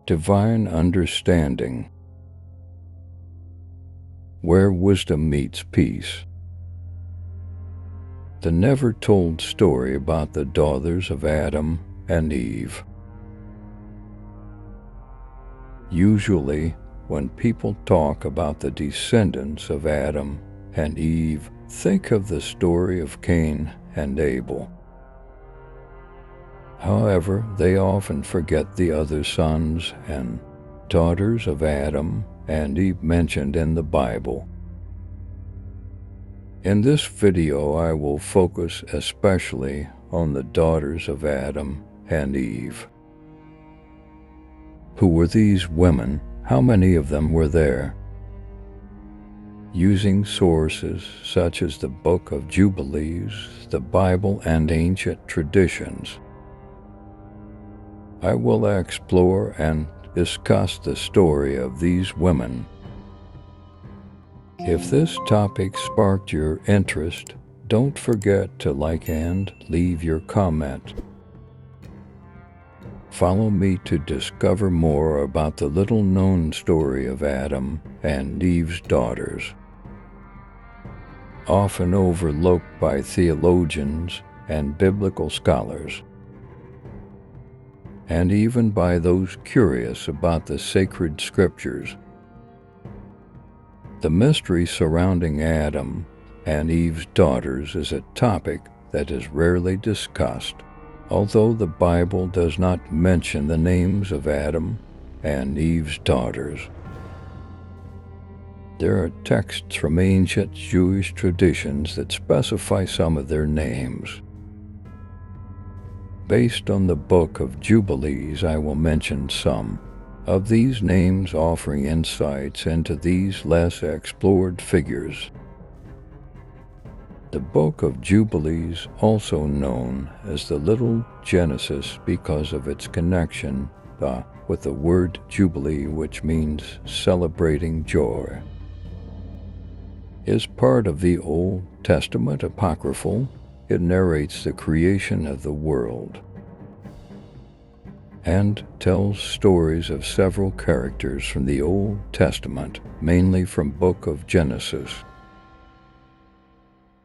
Divine understanding. Where wisdom meets peace. The never-told story about the daughters of Adam and Eve. Usually, when people talk about the descendants of Adam and Eve, think of the story of Cain and Abel. However, they often forget the other sons and daughters of Adam and Eve mentioned in the Bible. In this video, I will focus especially on the daughters of Adam and Eve. Who were these women? How many of them were there? Using sources such as the Book of Jubilees, the Bible, and ancient traditions, I will explore and discuss the story of these women. If this topic sparked your interest, don't forget to like and leave your comment. Follow me to discover more about the little-known story of Adam and Eve's daughters. Often overlooked by theologians and biblical scholars, and even by those curious about the sacred scriptures. The mystery surrounding Adam and Eve's daughters is a topic that is rarely discussed, although the Bible does not mention the names of Adam and Eve's daughters. There are texts from ancient Jewish traditions that specify some of their names. Based on the Book of Jubilees, I will mention some of these names, offering insights into these less explored figures. The Book of Jubilees, also known as the Little Genesis because of its connection with the word Jubilee, which means celebrating joy, is part of the Old Testament Apocryphal. It narrates the creation of the world and tells stories of several characters from the Old Testament, mainly from Book of Genesis.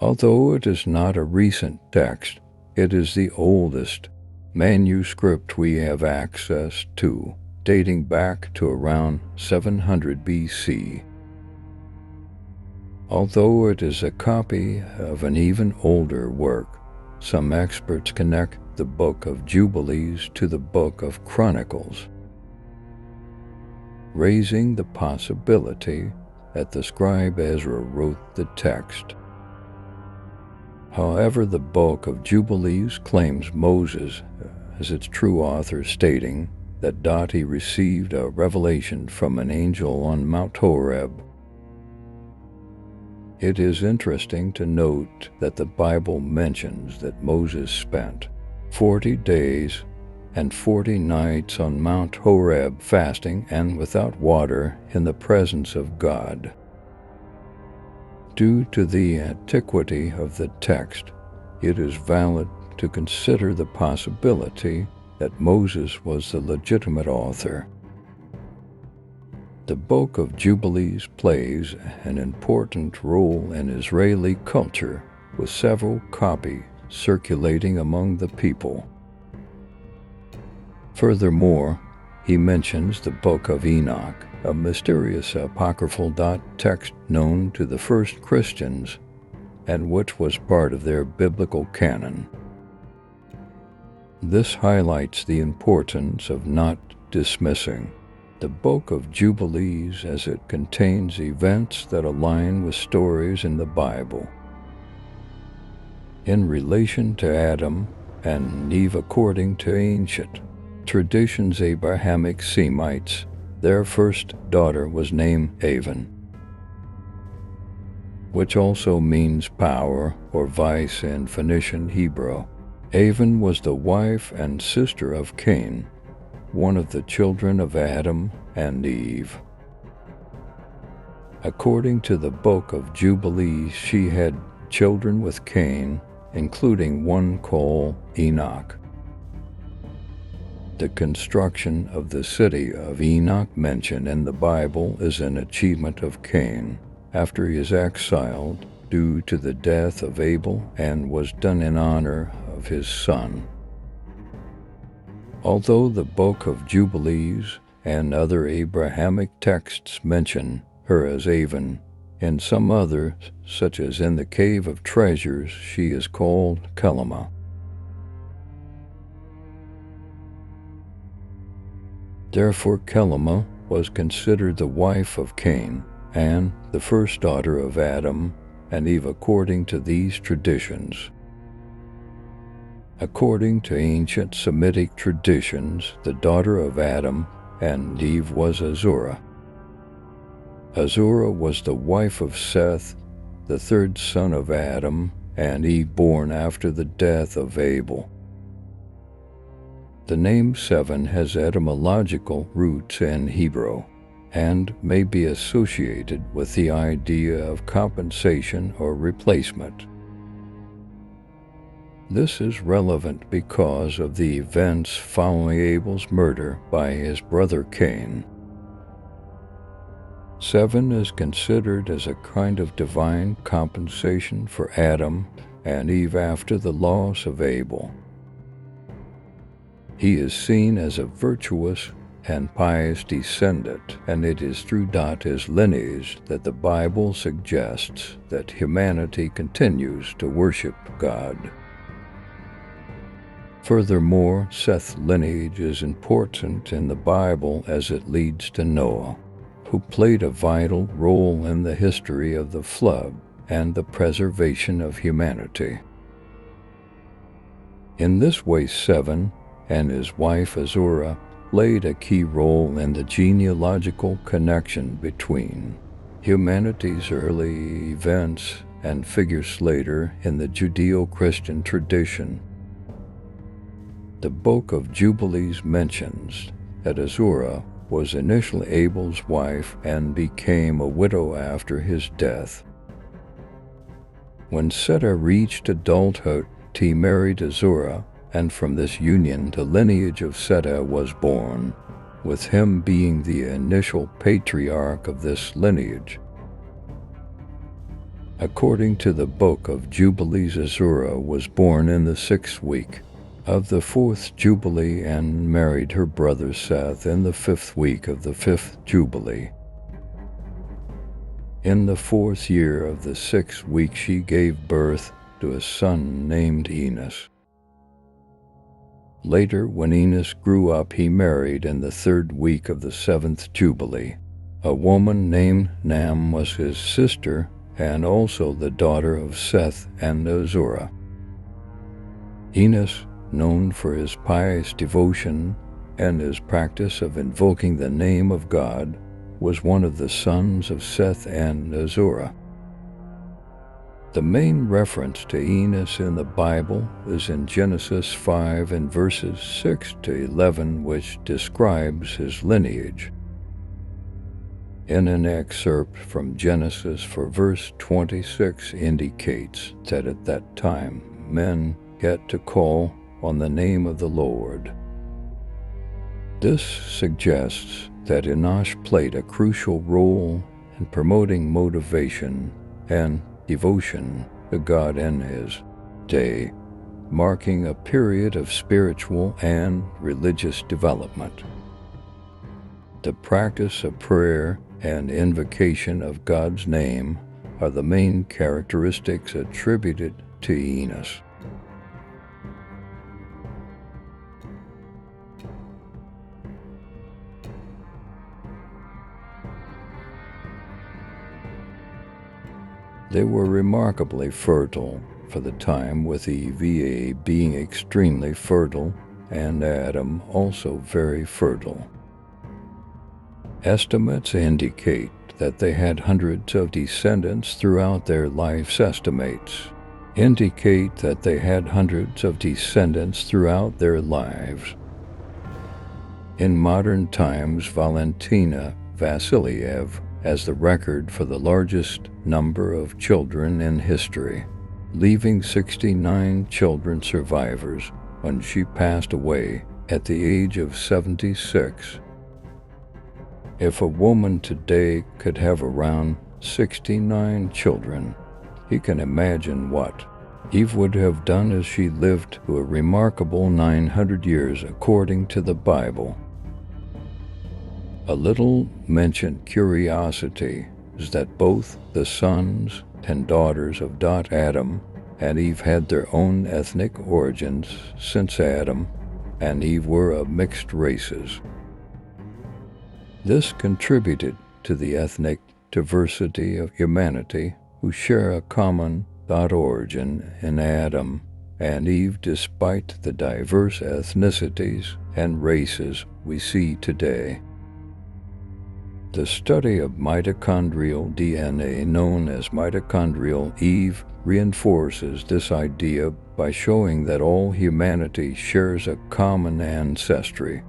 Although it is not a recent text, it is the oldest manuscript we have access to, dating back to around 700 BC. Although it is a copy of an even older work, some experts connect the Book of Jubilees to the Book of Chronicles, raising the possibility that the scribe Ezra wrote the text. However, the Book of Jubilees claims Moses as its true author, stating that he received a revelation from an angel on Mount Horeb. It is interesting to note that the Bible mentions that Moses spent 40 days and 40 nights on Mount Horeb fasting and without water in the presence of God. Due to the antiquity of the text, it is valid to consider the possibility that Moses was the legitimate author. The Book of Jubilees plays an important role in Israeli culture, with several copies circulating among the people. Furthermore, he mentions the Book of Enoch, a mysterious apocryphal text known to the first Christians and which was part of their biblical canon. This highlights the importance of not dismissing the Book of Jubilees, as it contains events that align with stories in the Bible. In relation to Adam and Eve, according to ancient traditions, Abrahamic Semites, their first daughter was named Avan, which also means power or vice in Phoenician Hebrew. Avan was the wife and sister of Cain, one of the children of Adam and Eve. According to the Book of Jubilees, she had children with Cain, including one called Enoch. The construction of the city of Enoch mentioned in the Bible is an achievement of Cain after he is exiled due to the death of Abel and was done in honor of his son. Although the Book of Jubilees and other Abrahamic texts mention her as Avan, in some others, such as in the Cave of Treasures, she is called Kelama. Therefore Kelama was considered the wife of Cain and the first daughter of Adam and Eve according to these traditions. According to ancient Semitic traditions, the daughter of Adam and Eve was Azura. Azura was the wife of Seth, the third son of Adam and Eve, born after the death of Abel. The name Seven has etymological roots in Hebrew and may be associated with the idea of compensation or replacement. This is relevant because of the events following Abel's murder by his brother Cain. Seven is considered as a kind of divine compensation for Adam and Eve after the loss of Abel. He is seen as a virtuous and pious descendant, and it is through his lineage that the Bible suggests that humanity continues to worship God. Furthermore, Seth's lineage is important in the Bible as it leads to Noah, who played a vital role in the history of the flood and the preservation of humanity. In this way, Seven and his wife Azura played a key role in the genealogical connection between humanity's early events and figures later in the Judeo-Christian tradition. The Book of Jubilees mentions that Azura was initially Abel's wife and became a widow after his death. When Seth reached adulthood, he married Azura, and from this union the lineage of Seth was born, with him being the initial patriarch of this lineage. According to the Book of Jubilees, Azura was born in the 6th week of the 4th Jubilee and married her brother Seth in the 5th week of the 5th Jubilee. In the 4th year of the 6th week she gave birth to a son named Enos. Later, when Enos grew up, he married in the 3rd week of the 7th Jubilee. A woman named Nam was his sister and also the daughter of Seth and Azura. Enos, known for his pious devotion and his practice of invoking the name of God, was one of the sons of Seth and Azura. The main reference to Enos in the Bible is in Genesis 5 and verses 6 to 11, which describes his lineage. In an excerpt from Genesis, for verse 26 indicates that at that time men get to call on the name of the Lord. This suggests that Enos played a crucial role in promoting motivation and devotion to God in his day, marking a period of spiritual and religious development. The practice of prayer and invocation of God's name are the main characteristics attributed to Enos. They were remarkably fertile for the time, with Eve being extremely fertile and Adam also very fertile. Estimates indicate that they had hundreds of descendants throughout their lives. Estimates indicate that they had hundreds of descendants throughout their lives. In modern times, Valentina Vasiliev has the record for the largest number of children in history, leaving 69 children survivors when she passed away at the age of 76. If a woman today could have around 69 children, you can imagine what Eve would have done as she lived to a remarkable 900 years according to the Bible. A little mentioned curiosity is that both the sons and daughters of Adam and Eve had their own ethnic origins, since Adam and Eve were of mixed races. This contributed to the ethnic diversity of humanity, who share a common origin in Adam and Eve, despite the diverse ethnicities and races we see today. The study of mitochondrial DNA, known as mitochondrial Eve, reinforces this idea by showing that all humanity shares a common ancestry.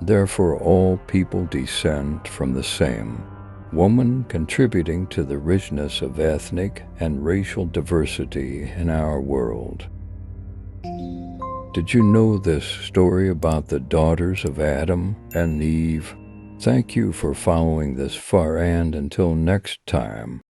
Therefore, all people descend from the same woman, contributing to the richness of ethnic and racial diversity in our world. Did you know this story about the daughters of Adam and Eve? Thank you for following this far, and until next time,